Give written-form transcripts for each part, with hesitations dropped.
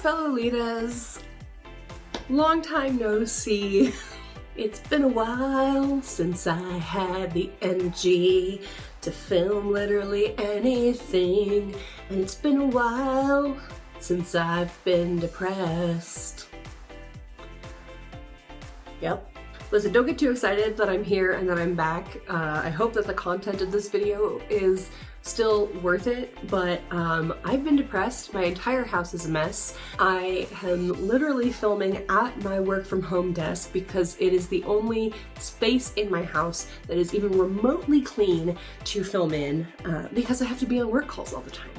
Fellow-litas, long time no see. It's been a while since I had the energy to film literally anything, and it's been a while since I've been depressed. Yep. Listen, don't get too excited that I'm here and that I'm back. I hope that the content of this video is still worth it, but I've been depressed. My entire house is a mess. I am literally filming at my work from home desk because it is the only space in my house that is even remotely clean to film in because I have to be on work calls all the time.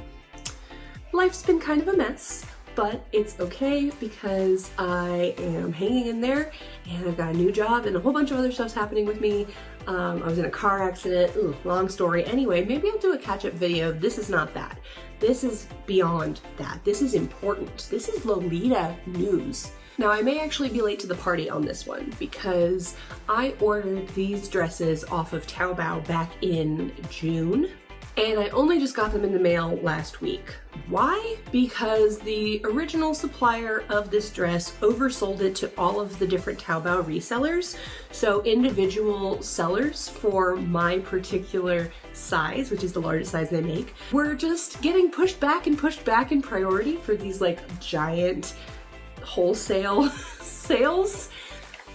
Life's been kind of a mess, but it's okay because I am hanging in there and I've got a new job and a whole bunch of other stuff's happening with me. I was in a car accident. Ooh, long story. Anyway, maybe I'll do a catch-up video. This is not that. This is beyond that. This is important. This is Lolita news. Now, I may actually be late to the party on this one because I ordered these dresses off of Taobao back in June. And I only just got them in the mail last week. Why? Because the original supplier of this dress oversold it to all of the different Taobao resellers. So individual sellers for my particular size, which is the largest size they make, were just getting pushed back in priority for these like giant wholesale sales.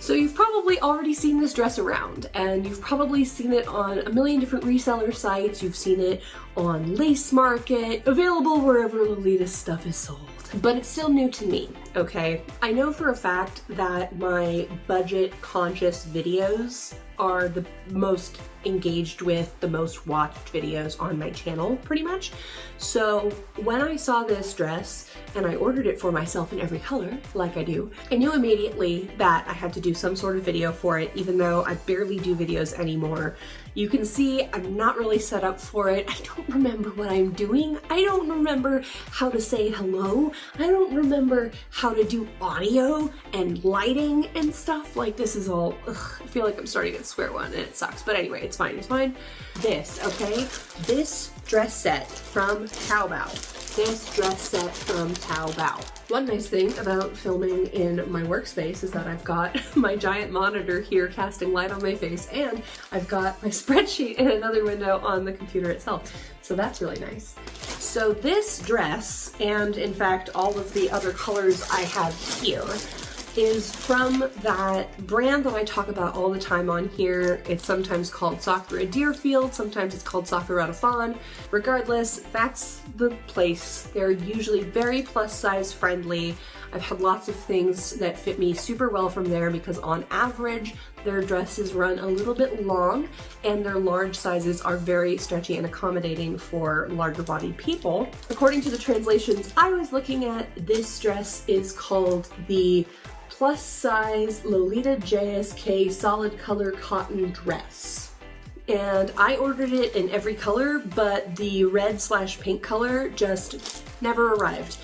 So you've probably already seen this dress around, and you've probably seen it on a million different reseller sites. You've seen it on Lace Market, available wherever Lolita stuff is sold. But it's still new to me, okay? I know for a fact that my budget-conscious videos are the most engaged with, the most watched videos on my channel, pretty much. So when I saw this dress, and I ordered it for myself in every color, like I do, I knew immediately that I had to do some sort of video for it, even though I barely do videos anymore. You can see I'm not really set up for it. I don't remember what I'm doing. I don't remember how to say hello. I don't remember how to do audio and lighting and stuff. Like, this is all, ugh, I feel like I'm starting at square one and it sucks. But anyway, it's fine, it's fine. This, okay? This dress set from Taobao. This dress set from Taobao. One nice thing about filming in my workspace is that I've got my giant monitor here casting light on my face, and I've got my spreadsheet in another window on the computer itself. So that's really nice. So this dress, and in fact all of the other colors I have here, is from that brand that I talk about all the time on here. It's sometimes called Sakura Deerfield, sometimes it's called Sakura Fawn. Regardless, that's the place. They're usually very plus size friendly. I've had lots of things that fit me super well from there because on average, their dresses run a little bit long and their large sizes are very stretchy and accommodating for larger bodied people. According to the translations I was looking at, this dress is called the plus size Lolita JSK solid color cotton dress. And I ordered it in every color, but the red/pink color just never arrived.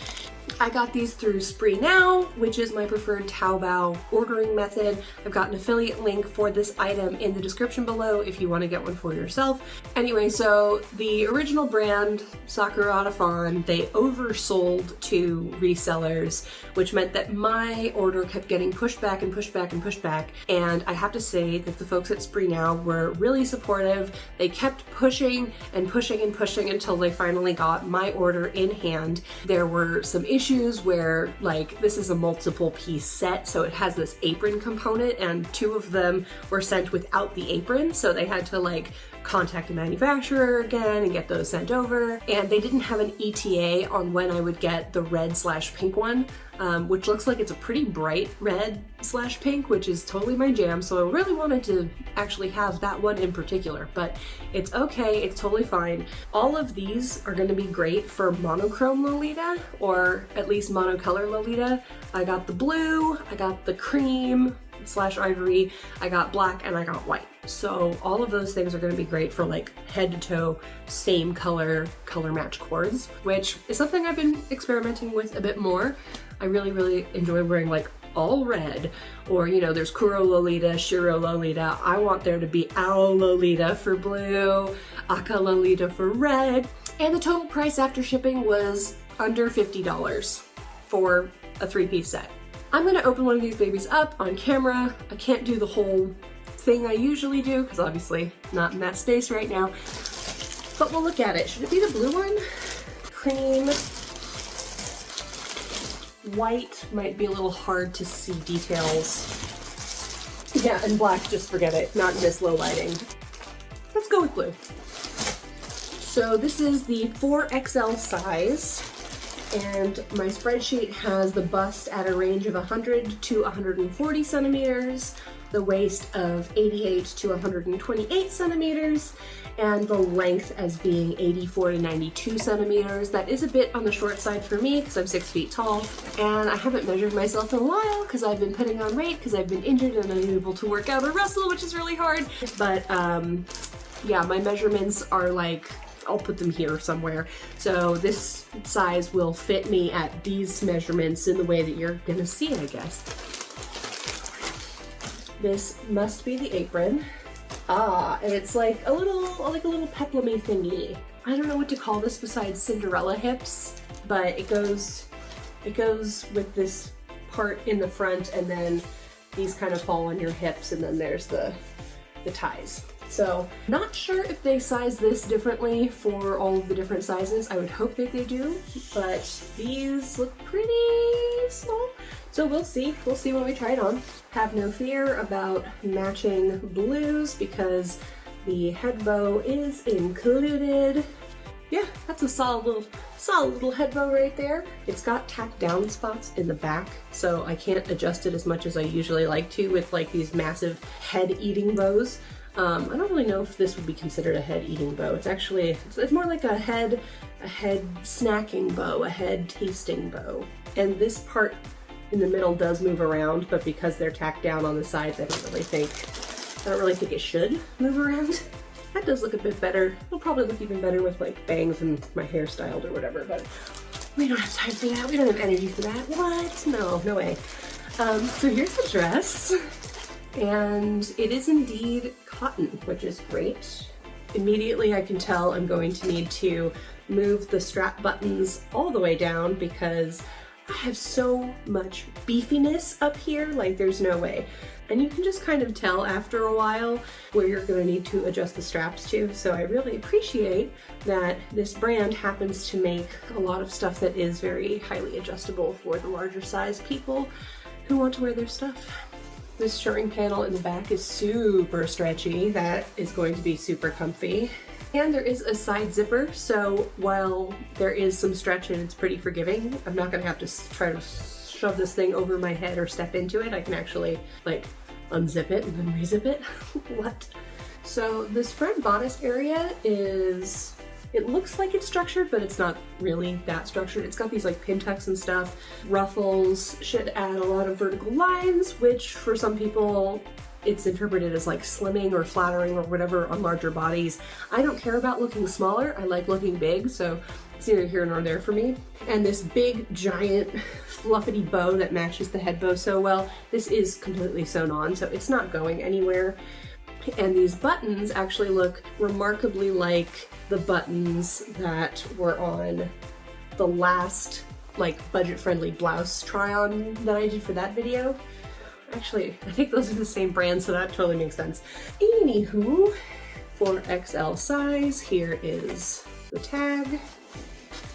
I got these through Spree Now, which is my preferred Taobao ordering method. I've got an affiliate link for this item in the description below if you want to get one for yourself. Anyway, so the original brand, Sakura Fawn, they oversold to resellers, which meant that my order kept getting pushed back and pushed back and pushed back. And I have to say that the folks at Spree Now were really supportive. They kept pushing and pushing and pushing until they finally got my order in hand. There were some issues where, like, this is a multiple piece set, so it has this apron component, and two of them were sent without the apron, so they had to like contact the manufacturer again and get those sent over. And they didn't have an ETA on when I would get the red/pink one, which looks like it's a pretty bright red/pink, which is totally my jam. So I really wanted to actually have that one in particular, but it's okay, it's totally fine. All of these are going to be great for monochrome Lolita, or at least monocolor Lolita. I got the blue, I got the cream/ivory, I got black, and I got white. So all of those things are going to be great for like head to toe, same color match cords, which is something I've been experimenting with a bit more. I really enjoy wearing like all red, or you know, there's Kuro Lolita, Shiro Lolita. I want there to be Owl Lolita for blue, Aka Lolita for red, and the total price after shipping was under $50. for a 3-piece set. I'm gonna open one of these babies up on camera. I can't do the whole thing I usually do because obviously not in that space right now, but we'll look at it. Should it be the blue one? Cream. White might be a little hard to see details. Yeah, and black, just forget it, not in this low lighting. Let's go with blue. So this is the 4XL size, and my spreadsheet has the bust at a range of 100 to 140 centimeters, the waist of 88 to 128 centimeters, and the length as being 84 to 92 centimeters. That is a bit on the short side for me because I'm 6 feet tall, and I haven't measured myself in a while because I've been putting on weight because I've been injured and unable to work out or wrestle, which is really hard. But yeah, my measurements are like, I'll put them here somewhere. So this size will fit me at these measurements in the way that you're gonna see, I guess. This must be the apron. Ah, and it's like a little peplum-y thingy. I don't know what to call this besides Cinderella hips, but it goes with this part in the front, and then these kind of fall on your hips, and then there's the ties. So not sure if they size this differently for all of the different sizes. I would hope that they do, but these look pretty small. So we'll see when we try it on. Have no fear about matching blues because the head bow is included. Yeah, that's a solid little head bow right there. It's got tacked down spots in the back, so I can't adjust it as much as I usually like to with like these massive head-eating bows. I don't really know if this would be considered a head-eating bow. It's actually, it's more like a head snacking bow, a head tasting bow. And this part in the middle does move around, but because they're tacked down on the sides, I don't really think it should move around. That does look a bit better. It'll probably look even better with like bangs and my hair styled or whatever, but we don't have time for that. We don't have energy for that. What? No way. So here's the dress. And it is indeed cotton, which is great. Immediately I can tell I'm going to need to move the strap buttons all the way down because I have so much beefiness up here, like there's no way. And you can just kind of tell after a while where you're going to need to adjust the straps to. So I really appreciate that this brand happens to make a lot of stuff that is very highly adjustable for the larger size people who want to wear their stuff. This shirring panel in the back is super stretchy. That is going to be super comfy. And there is a side zipper, so while there is some stretch and it's pretty forgiving, I'm not gonna have to try to shove this thing over my head or step into it. I can actually like unzip it and then rezip it. What? So this front bodice area is, it looks like it's structured, but it's not really that structured. It's got these like pin tucks and stuff. Ruffles should add a lot of vertical lines, which for some people it's interpreted as like slimming or flattering or whatever on larger bodies. I don't care about looking smaller. I like looking big, so it's neither here nor there for me. And this big, giant, fluffy bow that matches the head bow so well, this is completely sewn on, so it's not going anywhere. And these buttons actually look remarkably like the buttons that were on the last like budget-friendly blouse try-on that I did for that video. Actually, I think those are the same brand, so that totally makes sense. Anywho, for XL size, here is the tag.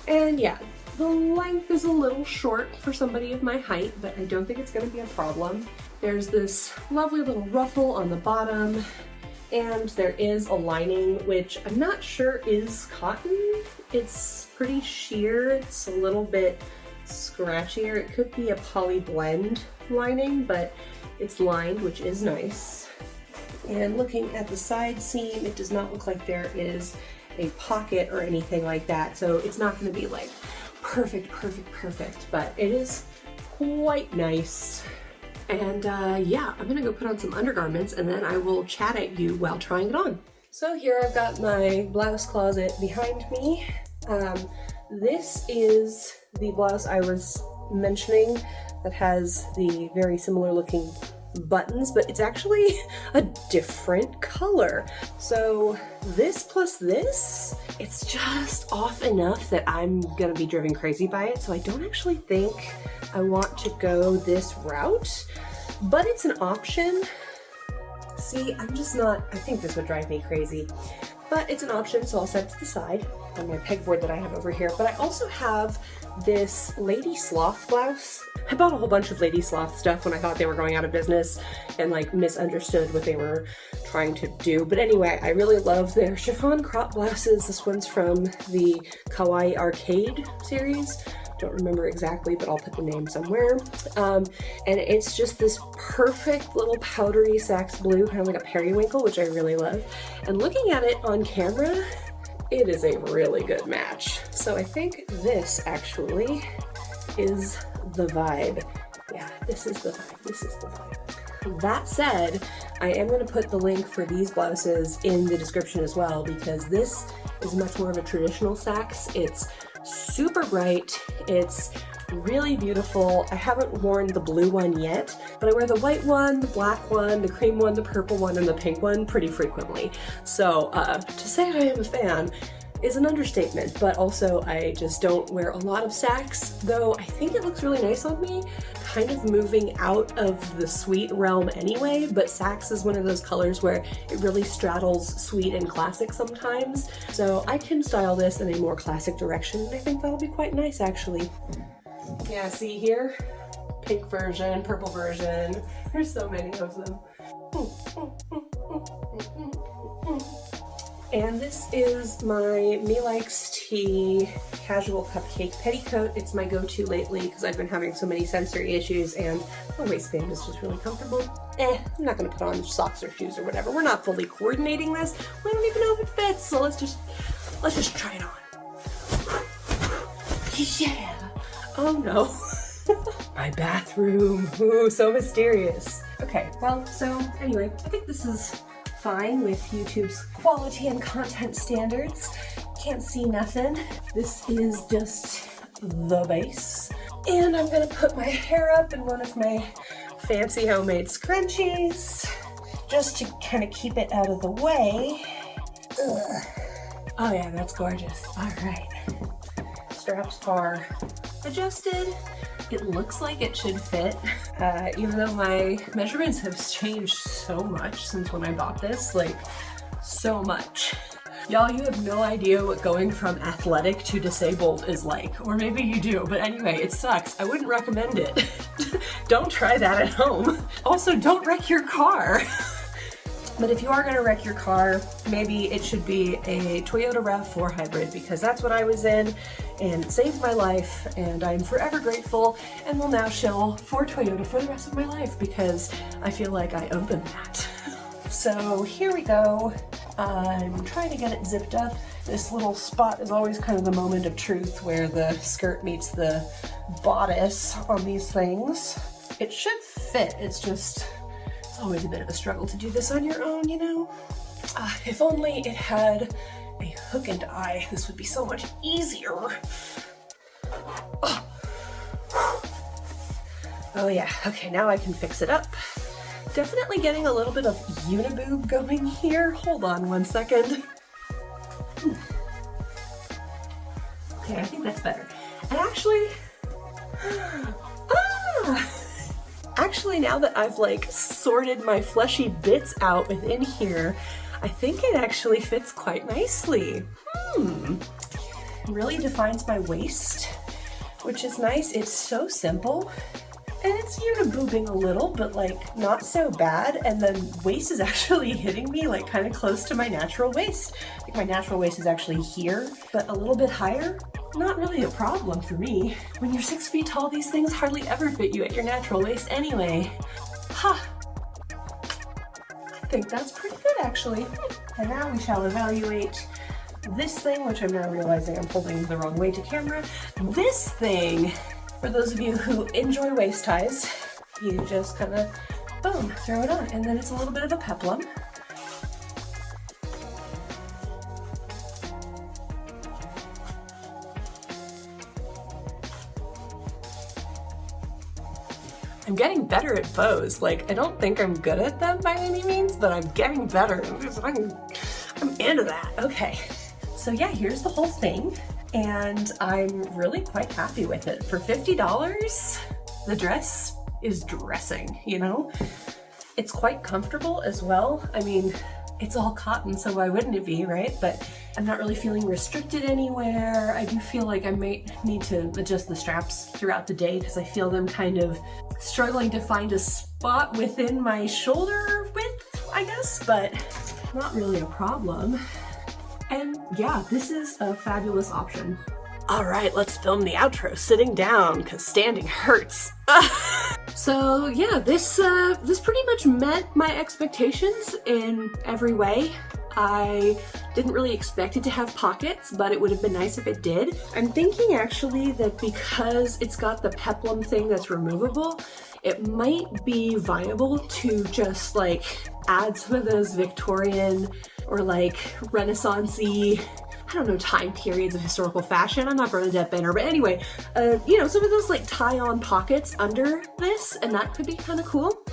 And yeah, the length is a little short for somebody of my height, but I don't think it's gonna be a problem. There's this lovely little ruffle on the bottom, and there is a lining, which I'm not sure is cotton. It's pretty sheer, it's a little bit scratchier. It could be a poly blend lining, but it's lined, which is nice. And looking at the side seam, it does not look like there is a pocket or anything like that, so it's not going to be like perfect, but it is quite nice. And yeah, I'm gonna go put on some undergarments and then I will chat at you while trying it on. So here I've got my blouse closet behind me. This is the blouse I was mentioning that has the very similar looking buttons, but it's actually a different color. So this plus this, it's just off enough that I'm gonna be driven crazy by it. So I don't actually think I want to go this route, but it's an option. See, I'm just not, I think this would drive me crazy, but it's an option, so I'll set it to the side on my pegboard that I have over here. But I also have this Lady Sloth blouse. I bought a whole bunch of Lady Sloth stuff when I thought they were going out of business and like misunderstood what they were trying to do. But anyway, I really love their chiffon crop blouses. This one's from the Kawaii Arcade series. Don't remember exactly, but I'll put the name somewhere. And it's just this perfect little powdery Sax blue, kind of like a periwinkle, which I really love. And looking at it on camera, it is a really good match. So I think this actually is the vibe. Yeah, this is the vibe. This is the vibe. That said, I am going to put the link for these blouses in the description as well, because this is much more of a traditional Sax. It's super bright, it's really beautiful. I haven't worn the blue one yet, but I wear the white one, the black one, the cream one, the purple one, and the pink one pretty frequently. So to say I am a fan is an understatement, but also I just don't wear a lot of Sax, though I think it looks really nice on me, kind of moving out of the sweet realm anyway, but Sax is one of those colors where it really straddles sweet and classic sometimes. So I can style this in a more classic direction, and I think that'll be quite nice actually. Yeah, see here? Pink version, purple version, there's so many of them. And this is my Me Likes Tea casual cupcake petticoat. It's my go-to lately because I've been having so many sensory issues and my waistband is just really comfortable. I'm not gonna put on socks or shoes or whatever. We're not fully coordinating this. We don't even know if it fits, so let's just try it on. Yeah. Oh no. My bathroom. Ooh, so mysterious. Okay, well, so anyway, I think this is fine with YouTube's quality and content standards. Can't see nothing. This is just the base. And I'm gonna put my hair up in one of my fancy homemade scrunchies just to kind of keep it out of the way. Ugh. Oh yeah, that's gorgeous. All right. Straps are adjusted. It looks like it should fit, even though my measurements have changed so much since when I bought this, like so much. Y'all, you have no idea what going from athletic to disabled is like, or maybe you do, but anyway, it sucks. I wouldn't recommend it. Don't try that at home. Also, don't wreck your car. But if you are gonna wreck your car, maybe it should be a Toyota RAV4 hybrid, because that's what I was in and it saved my life, and I'm forever grateful and will now shill for Toyota for the rest of my life because I feel like I owe them that. So here we go. I'm trying to get it zipped up. This little spot is always kind of the moment of truth where the skirt meets the bodice on these things. It should fit, it's just, it's always a bit of a struggle to do this on your own, you know? If only it had a hook and eye, this would be so much easier. Oh yeah, okay, now I can fix it up. Definitely getting a little bit of uniboob going here. Hold on one second. Okay, I think that's better. And actually now that I've like sorted my fleshy bits out within here, I think it actually fits quite nicely. Really defines my waist, which is nice. It's so simple. And it's uniboobing a little, but like not so bad. And then waist is actually hitting me like kind of close to my natural waist. I think my natural waist is actually here, but a little bit higher. Not really a problem for me. When you're 6 feet tall, these things hardly ever fit you at your natural waist anyway. Ha! I think that's pretty good actually. And now we shall evaluate this thing, which I'm now realizing I'm holding the wrong way to camera. This thing, for those of you who enjoy waist ties, you just kind of, boom, throw it on. And then it's a little bit of a peplum. I'm getting better at bows. Like, I don't think I'm good at them by any means, but I'm getting better. I'm into that. Okay. So yeah, here's the whole thing. And I'm really quite happy with it. For $50, the dress is dressing, you know? It's quite comfortable as well. I mean, it's all cotton, so why wouldn't it be, right? But I'm not really feeling restricted anywhere. I do feel like I might need to adjust the straps throughout the day because I feel them kind of struggling to find a spot within my shoulder width, I guess, but not really a problem. And yeah, this is a fabulous option. All right, let's film the outro sitting down because standing hurts. So yeah, this pretty much met my expectations in every way. I didn't really expect it to have pockets, but it would have been nice if it did. I'm thinking actually that because it's got the peplum thing that's removable, it might be viable to just like add some of those Victorian or like Renaissance-y, I don't know, time periods of historical fashion. I'm not Bernadette Benner, but anyway, you know, some of those like tie-on pockets under this, and that could be kind of cool.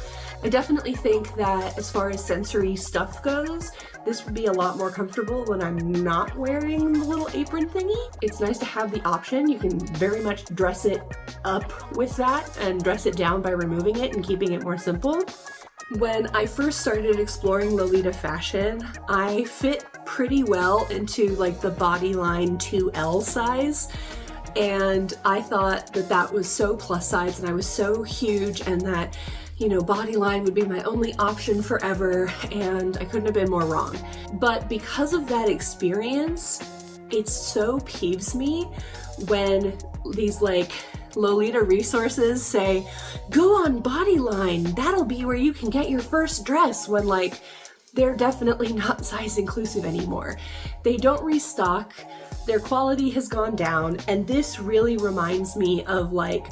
I definitely think that as far as sensory stuff goes, this would be a lot more comfortable when I'm not wearing the little apron thingy. It's nice to have the option. You can very much dress it up with that and dress it down by removing it and keeping it more simple. When I first started exploring Lolita fashion, I fit pretty well into like the Bodyline 2L size. And I thought that that was so plus size and I was so huge and that, you know, Bodyline would be my only option forever, and I couldn't have been more wrong. But because of that experience, it so peeves me when these like Lolita resources say, go on Bodyline, that'll be where you can get your first dress, when like they're definitely not size inclusive anymore. They don't restock, their quality has gone down, and this really reminds me of like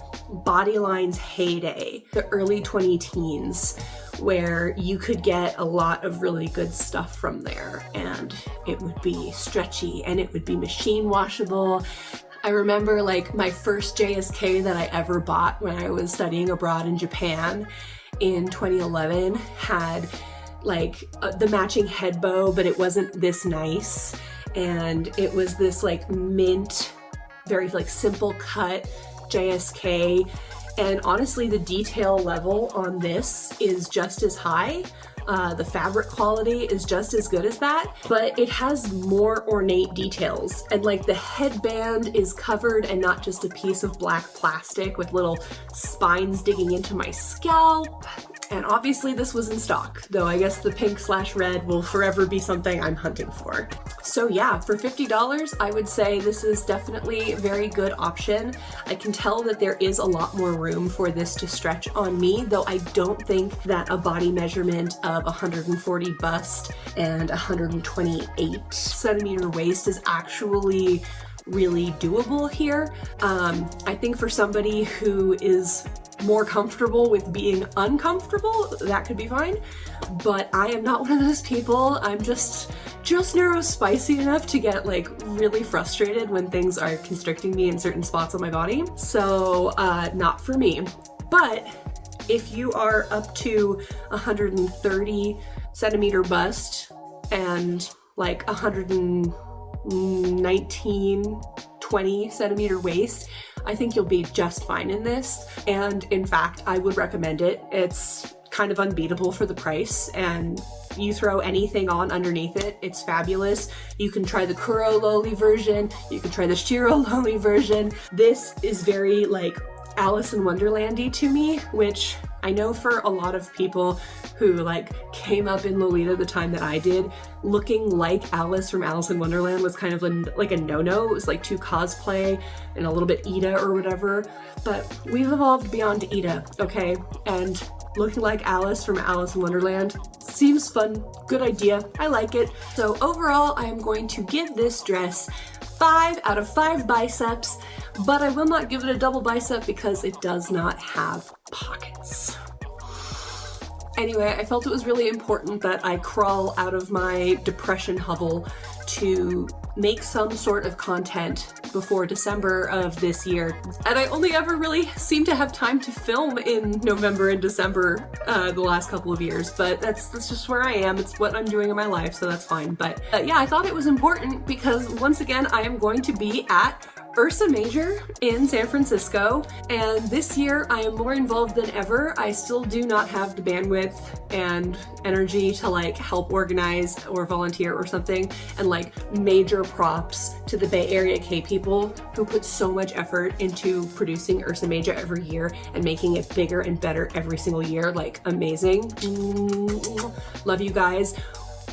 Bodyline's heyday, the early 2010s, where you could get a lot of really good stuff from there, and it would be stretchy and it would be machine washable. I remember like my first JSK that I ever bought when I was studying abroad in Japan in 2011 had like the matching head bow, but it wasn't this nice. And it was this like mint, very like simple cut JSK. And honestly, the detail level on this is just as high. The fabric quality is just as good as that, but it has more ornate details. And like the headband is covered and not just a piece of black plastic with little spines digging into my scalp. And obviously this was in stock, though I guess the pink/red will forever be something I'm hunting for. So yeah, for $50, I would say this is definitely a very good option. I can tell that there is a lot more room for this to stretch on me, though I don't think that a body measurement of 140 bust and 128 centimeter waist is actually really doable here. I think for somebody who is more comfortable with being uncomfortable, that could be fine, but I am not one of those people. I'm just neurospicy enough to get like really frustrated when things are constricting me in certain spots on my body, so not for me. But if you are up to 130 centimeter bust and like 120 centimeter waist, I think you'll be just fine in this. And in fact, I would recommend it. It's kind of unbeatable for the price, and you throw anything on underneath it, it's fabulous. You can try the Kuro Loli version, you can try the Shiro Loli version. This is very like Alice in Wonderland-y to me, which I know for a lot of people who like came up in Lolita the time that I did, looking like Alice from Alice in Wonderland was kind of like a no-no. It was like too cosplay and a little bit Ida or whatever, but we've evolved beyond Ida, okay? And looking like Alice from Alice in Wonderland seems fun, good idea, I like it. So overall, I am going to give this dress 5 out of 5 biceps, but I will not give it a double bicep because it does not have pockets. Anyway, I felt it was really important that I crawl out of my depression hovel to make some sort of content before December of this year. And I only ever really seem to have time to film in November and December the last couple of years, but that's just where I am. It's what I'm doing in my life, so that's fine. But yeah, I thought it was important because once again, I am going to be at Ursa Major in San Francisco, and this year I am more involved than ever. I still do not have the bandwidth and energy to like help organize or volunteer or something, and like major props to the Bay Area K people who put so much effort into producing Ursa Major every year and making it bigger and better every single year. Like, amazing. Love you guys.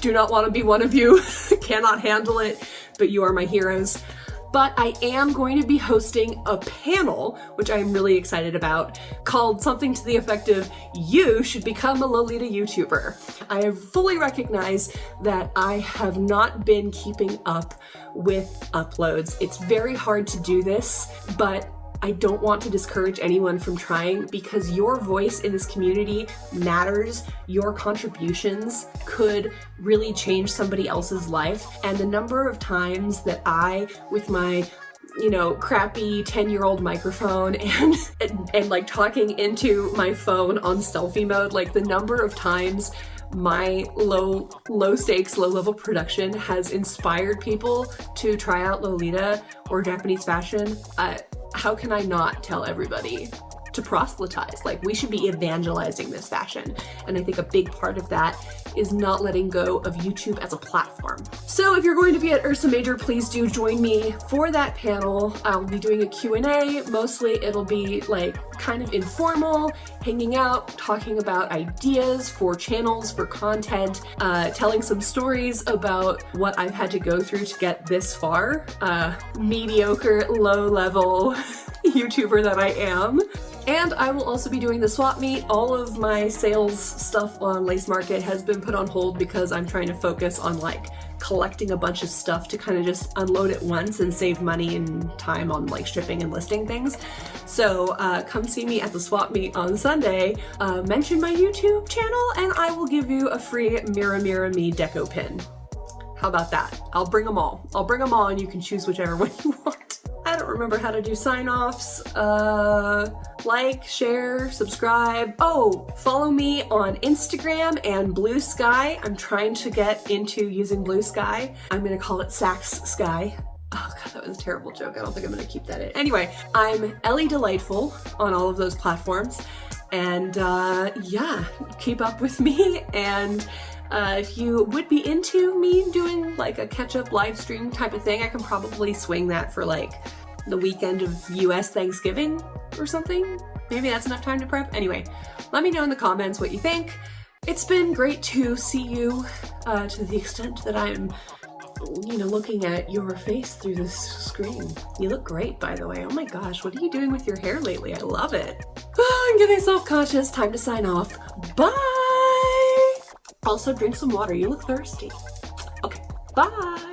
Do not want to be one of you. Cannot handle it, but you are my heroes. But I am going to be hosting a panel, which I'm really excited about, called something to the effect of, "You should become a Lolita YouTuber." I fully recognize that I have not been keeping up with uploads. It's very hard to do this, but I don't want to discourage anyone from trying because your voice in this community matters. Your contributions could really change somebody else's life. And the number of times that I, with my crappy 10-year-old microphone and like talking into my phone on selfie mode, like the number of times my low stakes, low level production has inspired people to try out Lolita or Japanese fashion. How can I not tell everybody to proselytize? Like, we should be evangelizing this fashion. And I think a big part of that is not letting go of YouTube as a platform. So if you're going to be at Ursa Major, please do join me for that panel. I'll be doing a Q&A. Mostly it'll be like kind of informal, hanging out, talking about ideas for channels, for content, telling some stories about what I've had to go through to get this far. Mediocre, low-level YouTuber that I am. And I will also be doing the swap meet. All of my sales stuff on Lace Market has been put on hold because I'm trying to focus on like collecting a bunch of stuff to kind of just unload it once and save money and time on like shipping and listing things. So come see me at the swap meet on Sunday. Mention my YouTube channel and I will give you a free Mirror Mirror Me deco pin. How about that? I'll bring them all. I'll bring them all and you can choose whichever one you want. I don't remember how to do sign-offs. Like, share, subscribe. Oh, follow me on Instagram and Blue Sky. I'm trying to get into using Blue Sky. I'm gonna call it Sax Sky. Oh god, that was a terrible joke. I don't think I'm gonna keep that in. Anyway, I'm Ellie Delightful on all of those platforms. And yeah, keep up with me. And if you would be into me doing like a catch-up live stream type of thing, I can probably swing that for like the weekend of US Thanksgiving or something. Maybe that's enough time to prep. Anyway, let me know in the comments what you think. It's been great to see you to the extent that I'm, looking at your face through this screen. You look great, by the way. Oh my gosh, what are you doing with your hair lately? I love it. I'm getting self-conscious. Time to sign off. Bye! Also, drink some water. You look thirsty. Okay, bye!